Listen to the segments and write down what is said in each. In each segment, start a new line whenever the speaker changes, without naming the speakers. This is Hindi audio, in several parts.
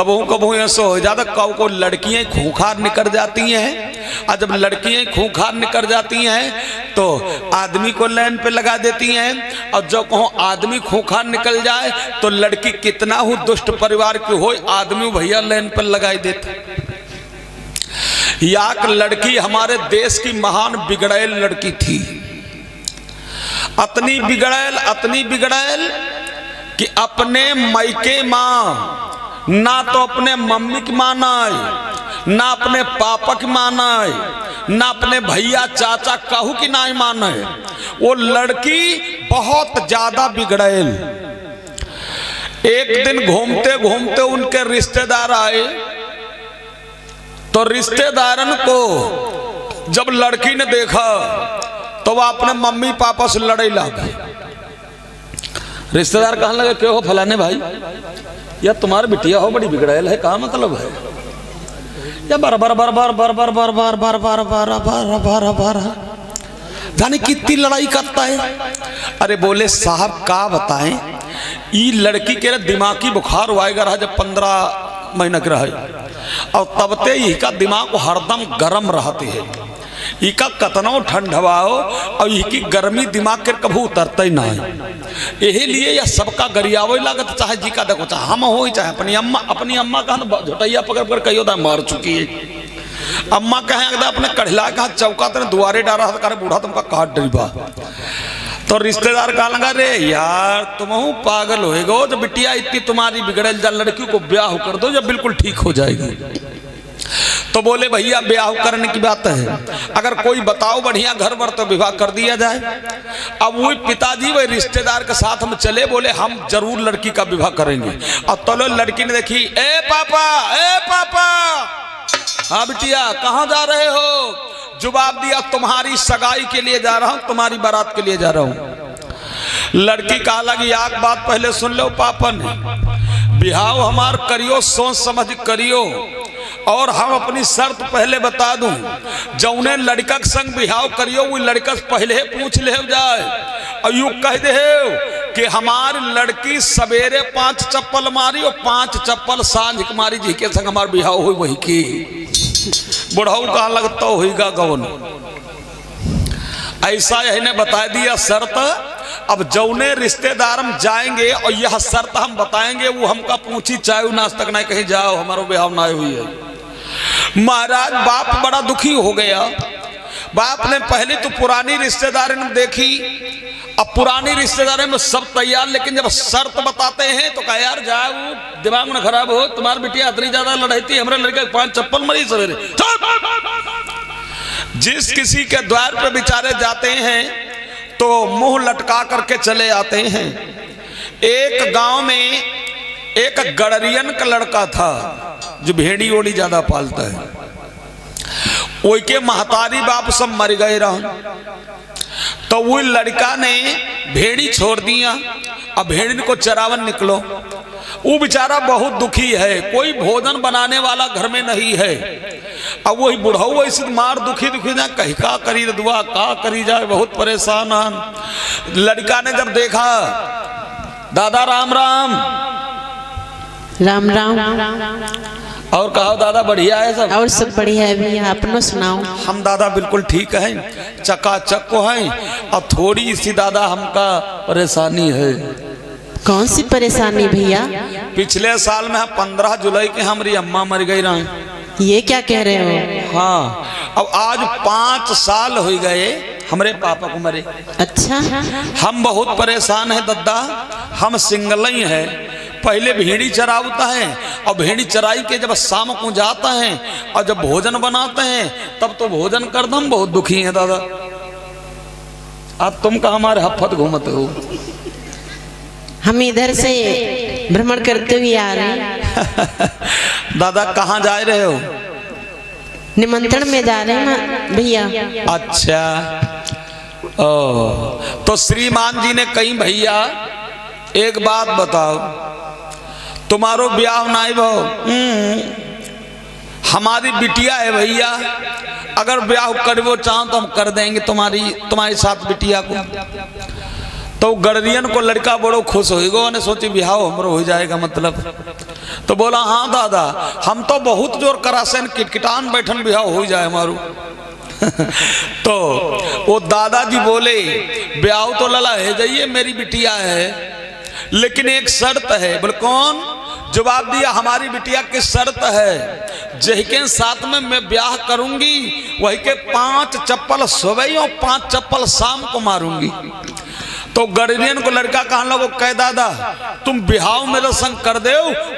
कबू कबू ऐसा हो जाता, कब को लड़कियां खूंखार निकल जाती हैं, और जब लड़कियां खूंखार निकल जाती हैं तो आदमी को लाइन पे लगा देती हैं, और जब कहो आदमी खूंखार निकल जाए तो लड़की कितना हो दुष्ट परिवार की हो, आदमी भैया लाइन पर लगाई देते। याक लड़की हमारे देश की महान बिगड़ैल लड़की थी, अतनी बिगड़ैल कि अपने मायके माँ ना तो अपने मम्मी की मानाए, ना अपने पापा की मानाए, ना अपने भैया चाचा कहू की ना माने। वो लड़की बहुत ज्यादा बिगड़ैल। एक दिन घूमते घूमते उनके रिश्तेदार आए, तो रिश्तेदारन को जब लड़की ने देखा तो वह अपने मम्मी पापा से लड़ाई लगे। रिश्तेदार कहने लगे, क्यों हो फलाने भाई, या तुम्हारी बिटिया हो बड़ी बिगड़ैल है, कहाँ मतलब है, या बार बार बार बार बार बार बार बार बार बार बार बार बार बार जाने कितनी लड़ाई करता है। अरे बोले साहब का बताएं, ये लड़की के दिमागी बुखार हुआएगा रहा जब 15 महीना के रहे, और तबते ही का दिमाग हरदम गर्म रहते है, इका कतनो ठंड हवाओ और इसकी गर्मी दिमाग के कभू उतरता ही ना है। यही लिए या सबका गरियावो लागत, चाहे जी का देखो, चाहे हम हो चाहे अपनी अम्मा का झोटैया पकड़ कर कहियो था मार चुकी है। अम्मा कहें अपने कढ़ला का चौका तेरे दुआरे डाला था, करे बूढ़ा तुमका काट डरीबा। तो रिश्तेदार कहा लगा, रे यार तुम पागल होएगो, जब बिटिया इतनी तुम्हारी बिगड़ल जा, लड़की को ब्याह कर दो जब बिल्कुल ठीक हो जाएगी। तो बोले भैया ब्याह करने की बात है, अगर कोई बताओ बढ़िया घर पर तो विवाह कर दिया जाए। अब वही पिताजी वही रिश्तेदार के साथ हम चले, बोले हम जरूर लड़की का विवाह करेंगे। और तो लड़की ने देखी, ए पापा, हाँ बिटिया कहाँ जा रहे हो? जवाब दिया, तुम्हारी सगाई के लिए जा रहा हूँ, तुम्हारी बारात के लिए जा रहा हूँ। लड़की कहा लगी, एक बात पहले सुन लो पापा ने, बिहाव हमार करियो सोच समझ करियो, और हम अपनी शर्त पहले बता दूं, जौने लड़का के संग बिहाव करियो वो लड़का से पहले पूछ ले जाए, और यू कह दे कि हमारी लड़की सवेरे 5 चप्पल मारी और 5 चप्पल सांझ मारी, जी के संग हमार बिहाव हुई वही की। बुढ़ाऊ कहा लगता होगा गवन, ऐसा यही ने बता दिया शर्त। अब जौने रिश्तेदार हम जाएंगे और यह शर्त हम बताएंगे, वो हमका पूछी चाहे नाच तक नहीं कहीं जाओ हमारो बिहाव ना हुई है। महाराज बाप बड़ा दुखी हो गया। बाप ने पहले तो पुरानी रिश्तेदारी में देखी, अब पुरानी रिश्तेदारी में सब तैयार, लेकिन जब शर्त बताते हैं तो कहा यार जाओ दिमाग में खराब हो, तुम्हारी बिटिया इतनी ज्यादा लड़ाई थी, हमारे लड़के 5 चप्पल मरी सवेरे। जिस किसी के द्वार पे बेचारे जाते हैं तो मुंह लटका करके चले आते हैं। एक गांव में एक गड़रियन का लड़का था जो भेड़ी ओड़ी ज्यादा पालता है, ओई के महतारी बाप सब मर गए रहा, तो वो लड़का ने भेड़ी छोड़ दिया, अब भेड़ी को चरावन निकलो। वो बेचारा बहुत दुखी है, कोई भोजन बनाने वाला घर में नहीं है। अब वही बुढ़ाऊ ऐसे मार दुखी ना कहीं का करी दुआ का करी जाए, बहुत परेशान। लड़का ने जब देखा, दादा राम राम।
राम राम।
और कहो दादा बढ़िया है सब?
और सब बढ़िया है भैया, अपनो सुनाओ।
हम दादा बिल्कुल ठीक हैं, चकाचक को हैं, और थोड़ी सी दादा हमका परेशानी है।
कौन सी परेशानी भैया?
पिछले साल में 15 जुलाई के हमारी अम्मा मर गई रही।
ये क्या कह रहे हो?
हाँ, अब आज 5 साल हो गए हमारे पापा को मरे।
अच्छा।
हम बहुत परेशान है दादा, हम सिंगल ही है। पहले भेड़ी चरावता है, और भेड़ी चराई के जब शाम को जाता है और जब भोजन बनाते हैं तब तो भोजन कर दम बहुत दुखी है दादा। अब तुम कहाँ हमारे हफ्फत घूमते हो?
हम इधर से भ्रमण करते हुए आ रहे हैं।
दादा कहाँ जा रहे हो?
निमंत्रण में जा रहे हैं भैया।
अच्छा, ओ तो श्रीमान जी ने कही भैया एक बात बताओ, तुम्हारो ब्याह नहीं भाव? हमारी बिटिया है भैया, अगर ब्याह करवो चाहो तो हम कर देंगे तुम्हारे साथ बिटिया को। तो गड़रियन को लड़का बड़ो खुश होएगो ने सोची बिहाव हमरो हो जाएगा मतलब। तो बोला हाँ दादा हम तो बहुत जोर करा से किटकिटान बैठन बिहाव हो जाए हमारू। तो वो दादाजी बोले ब्याह तो लला है जाइए मेरी बिटिया है, लेकिन एक शर्त है। बोले कौन? जवाब दिया हमारी बिटिया की शर्त है, जही के साथ में मैं ब्याह करूंगी वही के 5 चप्पल सुबह और 5 चप्पल शाम को मारूंगी। तो गड़रियन को लड़का कहने लगो कह दादा तुम बिहाव मेरे संग कर दो,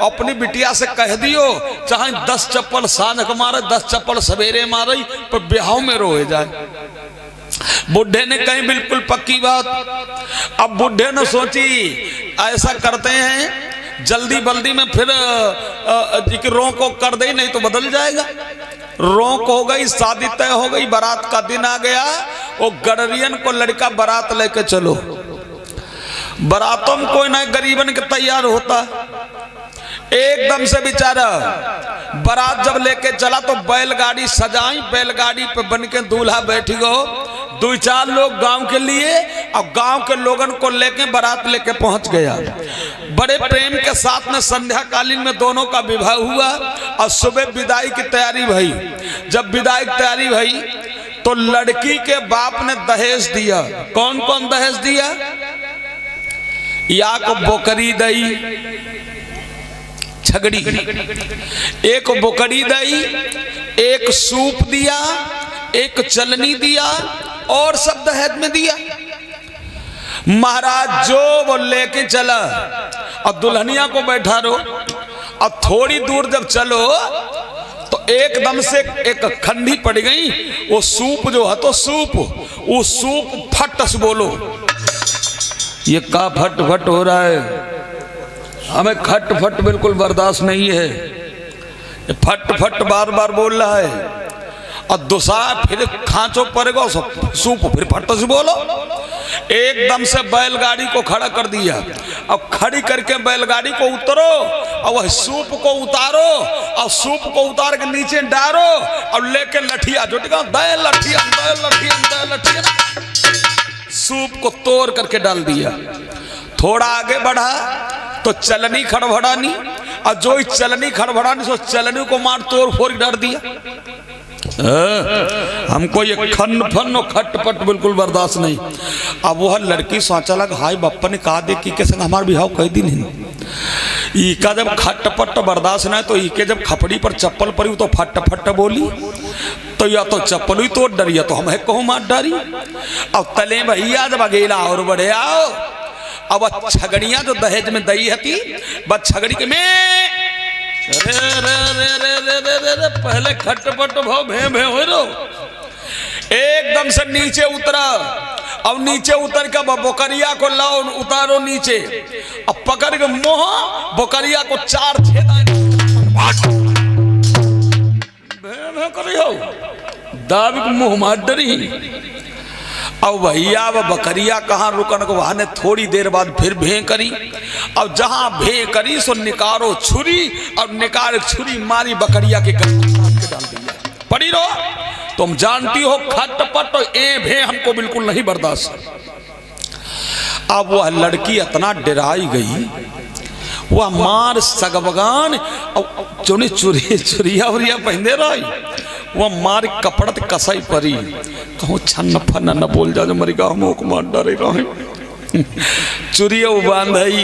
अपनी बिटिया से कह दियो चाहे 10 चप्पल सांझ को मारे 10 चप्पल सवेरे मारे पर बिहाव में रोए जाए। बुढ़े ने कही बिल्कुल पक्की बात। अब बुढ़े ने सोची ऐसा करते हैं जल्दी बल्दी में फिर रोक को कर दे नहीं तो बदल जाएगा। रोक हो गई, शादी तय हो गई, बारात का दिन आ गया। वो गड़रियन को लड़का बारात लेके चलो। बारातों में कोई ना गरीबन के तैयार होता, एकदम से बेचारा बारात जब लेके चला तो बैलगाड़ी सजाई, बैलगाड़ी पे बन के दूल्हा बैठी गो। 2-4 लोग गांव के लिए और गांव के लोगन को लेके बारात लेके पहुंच गया। बड़े प्रेम के साथ में संध्या कालीन में दोनों का विवाह हुआ और सुबह विदाई की तैयारी भई। जब विदाई की तैयारी भई तो लड़की के बाप ने दहेज दिया। कौन कौन दहेज दिया? या को बोकरी दई छगड़ी, एक बोकरी दई, एक सूप दिया, एक चलनी दिया और सब दहेज में दिया। महाराज जो वो लेके चला और दुल्हनिया को बैठा रो और थोड़ी दूर जब चलो तो एकदम से एक खंडी पड़ गई। वो सूप जो है तो सूप, वो सूप फट से बोलो ये का फट फट हो रहा है, हमें खट फट बिल्कुल बर्दाश्त नहीं है। ये फट फट बार बार बोल रहा है और दूसरा फिर खांचो पड़ेगा सूप फिर फट से बोलो। एकदम से बैलगाड़ी को खड़ा कर दिया। अब खड़ी करके बैलगाड़ी को उतरो और वह सूप को उतारो और सूप को उतार के नीचे डालो और लेके लठिया जुटेगा दे लठिया दे लठिया दे लठिया, सूप को तोड़ करके डाल दिया। थोड़ा आगे बढ़ा तो चलनी खड़बड़ानी और जो इस चलनी खड़बड़ानी सो चलनी को मार तोड़ फोड़ डाल दिया। हमको ये खन फन और खटपट बिल्कुल बर्दाश्त नहीं। अब वह लड़की सोचा लगा हाय बप्पा ने कहा दे कि कैसे हमारा बिहाव कई दिन है। इका जब खटपट बर्दाश्त नहीं तो इके जब खपड़ी पर चप्पल पड़ी तो फट फट बोली तो या तो चप्पल ही तोड़ डरी या तो हम है कहूँ मार डारी। अब तले भैया जब अकेला और बढ़े आओ अब छगड़ियां जो दहेज में दई हती बस छगड़ी के में रे रे रे रे रे रे रे रे पहले खटपट भाव भे भे हो रो। एकदम से नीचे उतरा। अब नीचे उतर के बोकरिया को लाओ उतारो नीचे। अब पकड़ के मोह बोकरिया को 4 छेदा भे भे करियो दाब के मुंह मार डरी। अब भैया वो बकरिया कहाँ रुकन को वहां ने थोड़ी देर बाद फिर भे करी। अब जहां भे करी सो निकारो छुरी और निकार छुरी मारी बकरिया के गले में डाल दिया। पड़ी रो तुम जानती हो खटपट ए भे हमको बिल्कुल नहीं बर्दाश्त। अब वह लड़की इतना डराई गई वह मार सगबगान चुनी चुरी चुरिया उरिया पहने रही वह मार कपड़त कसाई परी कहूँ छन्न फन न बोल जा जो मरी गाँव में मार डरे रहे चुरिया बांधई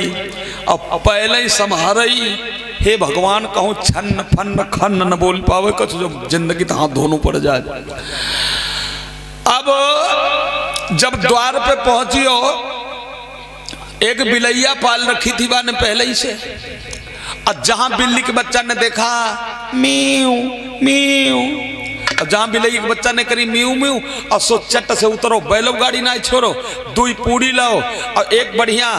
अब पहले ही संभारई। हे भगवान कहूँ छन्न फन खन न बोल पावे कछ जो जिंदगी तो हाथ धोनू पड़ जाए। अब जब द्वार पे पहुंचियो एक बिलैया पाल रखी थी ने पहले ही से। और जहां बिल्ली के बच्चा ने देखा मीऊ मीऊ और जहां बिल्ली के बच्चा ने करी मीऊ मीऊ और सो चट से उतरो बैलो गाड़ी ना छोड़ो 2 पूड़ी लाओ और एक बढ़िया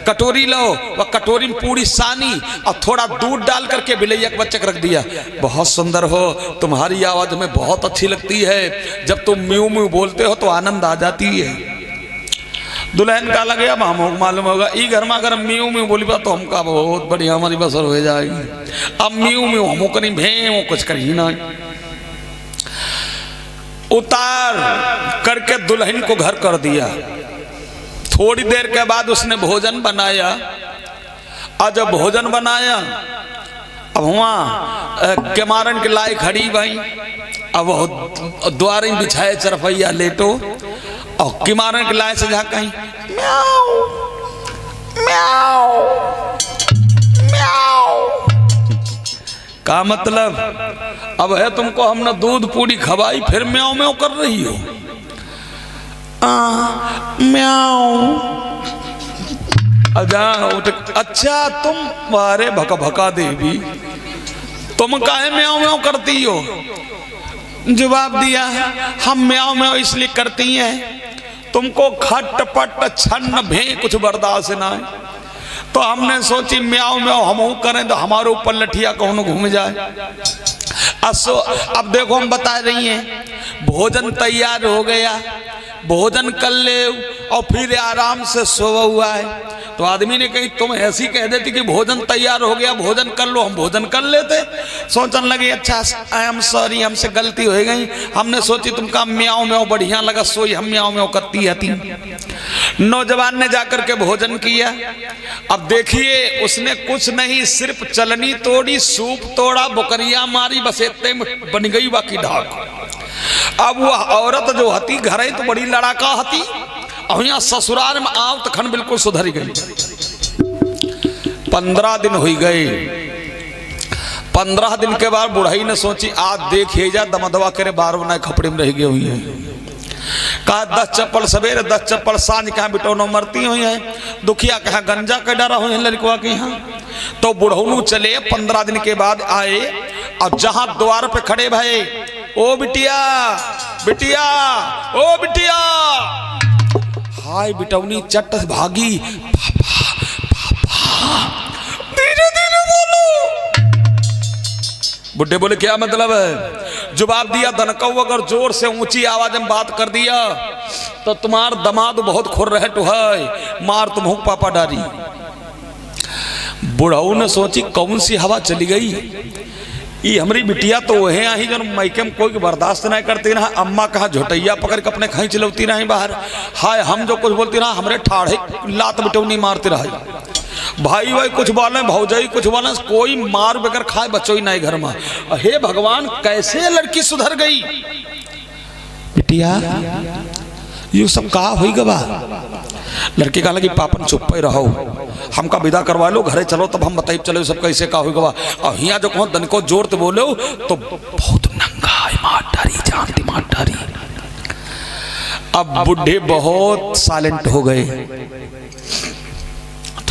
कटोरी लाओ वह कटोरी में पूरी सानी और थोड़ा दूध डाल करके बिलैया के बच्चे को रख दिया। बहुत सुंदर हो तुम्हारी आवाज में बहुत अच्छी लगती है जब तुम मीऊ मीऊ बोलते हो तो आनंद आ जाती है। दुल्हन का लगे अब हम मालूम होगा ई घर में अगर मीऊ मीऊ बोली बात तो हमका बहुत बढ़िया हमारी बसर हो जाएगी। अब मीऊ मीऊ हमो करी भे कुछ करी ना उतार करके दुल्हन को घर कर दिया। थोड़ी देर के बाद उसने भोजन बनाया, और जब भोजन बनाया अब वहाँ केमारन के लाई खड़ी भाई, अब वो द्वार बिछाए चरपैया लेटो, और किमारन के लाए से जा कहीं म्याऊ म्याऊ म्याऊ। का मतलब? अब है तुमको हमने दूध पूरी खवाई फिर म्याऊ म्याऊ कर रही हो? म्याऊ। अच्छा तुम अरे भका भका देवी, तुम काहे म्याऊ म्याऊ करती हो? जवाब दिया, हम म्याऊ म्याऊ इसलिए करती हैं तुमको खटपट छन्न भे कुछ बर्दाश्त ना है, तो हमने सोची म्याऊ म्याऊ हम करें तो हमारे ऊपर लठिया कौन घूम जाए। अब देखो हम बता रही हैं, भोजन तैयार हो गया, भोजन कर ले और फिर आराम से सोवा हुआ है। तो आदमी ने कही तुम ऐसी कह देती कि भोजन तैयार हो गया भोजन कर लो, हम भोजन कर लेते। सोचने लगे अच्छा आई एम सॉरी, हमसे गलती हो गई, हमने सोची तुमका म्याऊ म्याऊ बढ़िया लगा, सोई हम म्याऊ म्याऊ करती आती। नौजवान ने जाकर के भोजन किया। अब देखिए उसने कुछ नहीं, सिर्फ चलनी तोड़ी, सूप तोड़ा, बकरिया मारी, बस इतने में बन गई बाकी ढाक। अब वह औरत जो हती घर तो बड़ी लड़ाका हती, और यहाँ ससुराल में आओ तखन बिल्कुल सुधर गई। 15 दिन हो गए। 15 दिन के बाद बुढ़ाई ने सोची आज देखिए जा दमदवा करे 12 बनाए खपड़े में रह गए हुई है। कहा 10 चप्पल सवेरे 10 चप्पल सांझ कहाँ बिटौनो मरती हुई है, दुखिया कहा गंजा के डरा हुई है लड़कवा के यहाँ। तो बुढ़ौनू चले 15 दिन के बाद आए, और जहां द्वार पे खड़े भये, ओ बिटिया बिटिया ओ बिटिया, हाय बिटौनी चट भागी, पापा पापा, धीरे धीरे बोलो। बुड्ढे बोले क्या मतलब है? जवाब दिया दनकौ अगर जोर से ऊंची आवाज में बात कर दिया तो तुम्हार दमाद बहुत खुर रहे तो है, मार तुम पापा डारी। बुढ़ाऊ ने सोची कौन सी हवा चली गई, ये हमारी बिटिया तो वह आई जो मैके में कोई बर्दाश्त नहीं करती ना। अम्मा कहा झोटैया पकड़ के अपने खाई चलती रही बाहर, हाय हम जो कुछ बोलती रहा हमरे ठाढ़े लात बिटौनी मारते रहे। भाई भाई कुछ बोले, भौजाई कुछ बोले, कोई मार बगैर खाए बच्चों ही नहीं घर में। हे भगवान कैसे लड़की सुधर गई। बिटिया ये सब कहा हुई गवा। लड़की कहा लगी पापन चुप पे रहो, हमका विदा करवा लो, घरे चलो तब हम बताइए चलो सब कैसे कहा हुई गवा। और यहाँ जो कहो दन को जोर तो बोलो तो बहुत नंगा है, मार डारी जानती मार डारी। अब बुढ़े बहुत साइलेंट हो गए।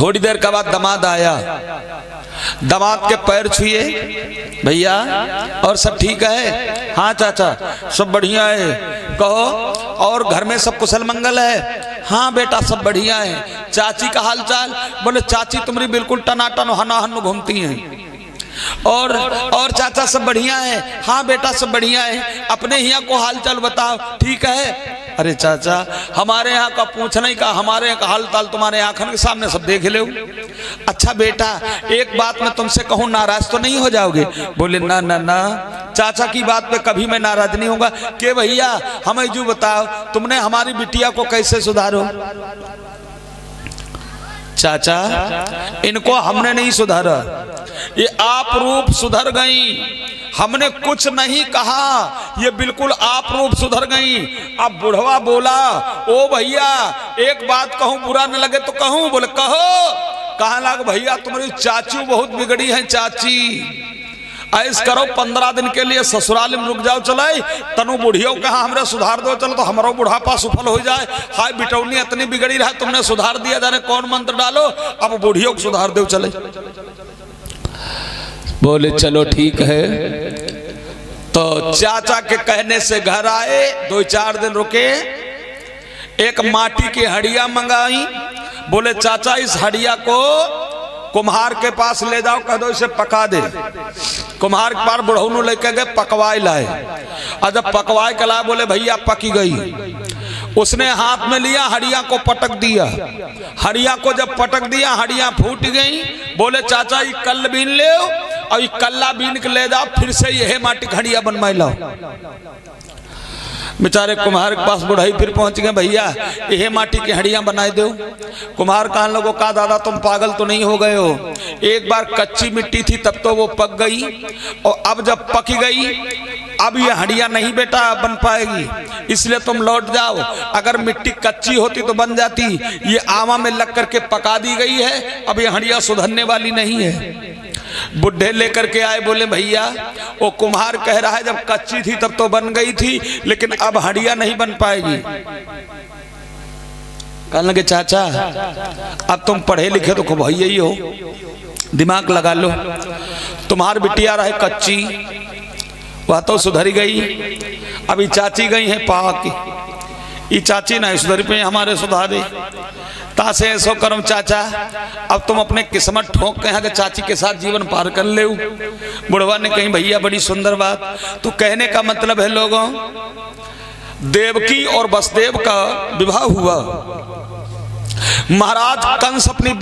थोड़ी देर के बाद दामाद आया, दामाद के पैर छुए, भैया और सब ठीक है? हाँ चाचा सब बढ़िया है। कहो और घर में सब कुशल मंगल है? हाँ बेटा सब बढ़िया है। चाची का हाल चाल? बोले चाची तुम्हारी बिल्कुल टनाटन हनाहन घूमती हैं। और चाचा सब बढ़िया है? हाँ बेटा सब बढ़िया है। अपने यहाँ को हाल चाल बताओ, ठीक है? अरे चाचा हमारे यहाँ का पूछना ही का, हमारे यहाँ का हाल चाल तुम्हारे आंखों के सामने सब देख ले। अच्छा बेटा एक बात मैं तुमसे कहूँ, नाराज तो नहीं हो जाओगे? बोले ना ना ना चाचा की बात पे कभी मैं नाराज नहीं होगा। के भैया हमें जो बताओ तुमने हमारी बिटिया को कैसे सुधारो? चाचा इनको हमने नहीं सुधारा, ये आप रूप सुधर गई, हमने कुछ नहीं कहा, ये बिल्कुल आप रूप सुधर गई। अब बुढ़वा बोला ओ भैया एक बात कहूं, बुरा न लगे तो कहूं? बोले कहो। कहा लग भैया तुम्हारी चाची बहुत बिगड़ी है, चाची ऐस करो 15 दिन के लिए ससुराल में रुक जाओ, चले तनु बुढ़ियों कहा हमरे सुधार दो, चलो तो हमारा बुढ़ापा सफल हो जाए। हाय बिटौनी इतनी बिगड़ी रहा, तुमने सुधार दिया, जाने कौन मंत्र डालो, अब बुढ़ियों को सुधार दो चले। बोले चलो ठीक है। तो चाचा के कहने से घर आए, 2-4 दिन रुके, एक माटी की हड़िया मंगाई। बोले चाचा इस हड़िया को कुम्हार के पास ले जाओ, कह दो इसे पका दे। कुम्हार के पास बुढ़ऊ लेके गए, पकवाए लाए, और जब पकवाए के लाए बोले भैया पकी गई। उसने हाथ में लिया, हड़िया को पटक दिया, हड़िया को जब पटक दिया हड़िया फूट गई। बोले चाचा ये कल बीन ले और ये कल्ला बीन के ले जाओ, फिर से यह माटी हड़िया बनवाई लाओ। बेचारे कुम्हार के पास बुढ़ाई फिर पहुंच गए, भैया यह माटी की हड्डियां बनाए दो। कुम्हार कहने लोगों का दादा तुम पागल तो नहीं हो गए हो, एक बार कच्ची मिट्टी थी तब तो वो पक गई, और अब जब पक गई अब ये हड्डियां नहीं बेटा बन पाएगी, इसलिए तुम लौट जाओ। अगर मिट्टी कच्ची होती तो बन जाती, ये आवा में लग करके पका दी गई है, अब ये हड्डियां सुधरने वाली नहीं है। बुढ़े लेकर के आए, बोले भैया वो कुम्हार कह रहा है जब कच्ची थी तब तो बन गई थी, लेकिन अब हड्डियां नहीं बन पाएगी। कहने लगे चाचा अब तुम पढ़े लिखे तो भैया ही हो, दिमाग लगा लो, तुम्हारी बिटिया रहे कच्ची वह तो सुधरी गई, अभी चाची गई है पाक, ये चाची नहीं सुधरी पे हमारे सुधार दे, तासे ऐसो करम चाचा अब तुम अपने किस्मत ठोक के यहाँ के चाची के साथ जीवन पार कर ले। बुढ़वा ने कही भैया बड़ी सुंदर बात, तो कहने का मतलब है लोगों देवकी और वसुदेव का विवाह हुआ, महाराज कंस अपनी